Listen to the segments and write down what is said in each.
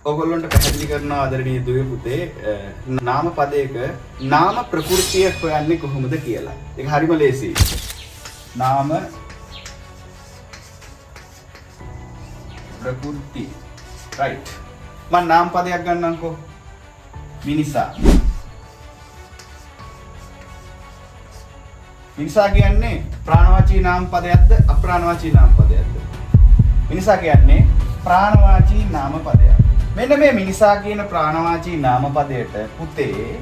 ඔයගොල්ලන්ට පැහැදිලි කරනවා ආදරණීය දුවේ පුතේ නාම පදයක නාම ප්‍රകൃතිය හොයන්නේ කොහොමද කියලා. ඒක හරිම ලේසියි. නාම ප්‍රകൃති. right. මම නාම පදයක් ගන්නම්කෝ. මිනිසා. මිනිසා කියන්නේ ප්‍රාණවාචී නාම පදයක්ද අප්‍රාණවාචී නාම පදයක්ද? මිනිසා කියන්නේ ප්‍රාණවාචී නාම පදයක්. මෙන්න මේ මිනිසා කියන ප්‍රාණවාචී නාම පදයට පුතේ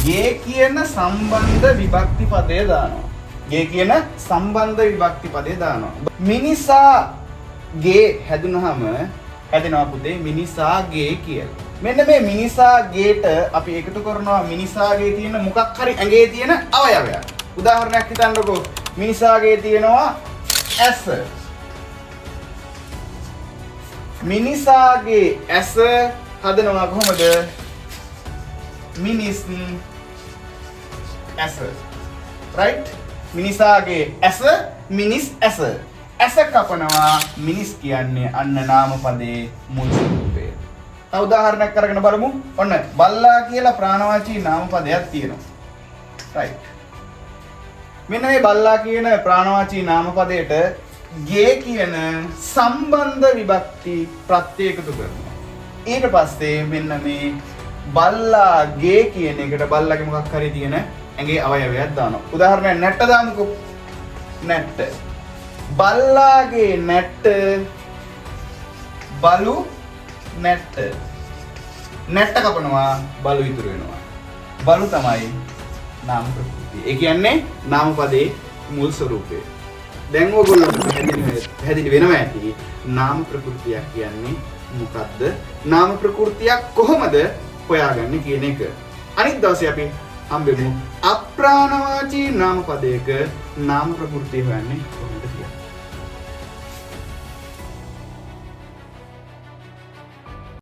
ගේ කියන සම්බන්ධ විභක්ති පදය දානවා. ගේ කියන සම්බන්ධ විභක්ති පදය දානවා. මිනිසා ගේ හැදුනහම හැදෙනවා පුතේ මිනිසාගේ කියලා. මෙන්න මේ මිනිසාගේට අපි එකතු කරනවා මිනිසාගේ තියෙන මොකක් හරි ඇඟේ තියෙන අවයවයක්. උදාහරණයක් හිතන්නකෝ මිනිසාගේ තියෙනවා ඇස. මිනිසාගේ ඇස හදනවා කොහොමද? මිනිස් ඇස. right? මිනිසාගේ ඇස මිනිස් ඇස. ඇස කපනවා මිනිස් කියන්නේ අන්න නාම පදේ මුල් ස්වරූපය. තව උදාහරණයක් අරගෙන බලමු. ඔන්න බල්ලා කියලා ප්‍රාණවාචී නාම පදයක් තියෙනවා. right. මෙන්න මේ බල්ලා කියන ප්‍රාණවාචී නාම පදයට ගේ කියන සම්බන්ධ විභක්ති ප්‍රත්‍ය එකතු කරනවා. ඊට පස්සේ මෙන්න මේ බල්ලාගේ කියන එකට බල්ලාගේ මොකක් හරි තියෙන ඇඟේ අවයවයක් දානවා. උදාහරණයක් නැට්ට දාමුකෝ. නැට්ට. බල්ලාගේ නැට්ට බලු නැට්ට. නැට්ට කපනවා බලු ඉතුරු වෙනවා. බලු තමයි නාම ප්‍රකෘතිය. ඒ කියන්නේ නාම පදේ මුල් ස්වරූපය. දැන් ඔයගොල්ලන්ට පැහැදිලි වෙනවා ඇති නාම ප්‍රകൃතියක් කියන්නේ මොකද්ද? නාම ප්‍රകൃතියක් කොහොමද හොයාගන්නේ කියන එක. අනිත් දවසේ අපි හම්බෙමු අප්‍රාණවාචී නාම පදයක නාම ප්‍රകൃතිය හොයන්නේ.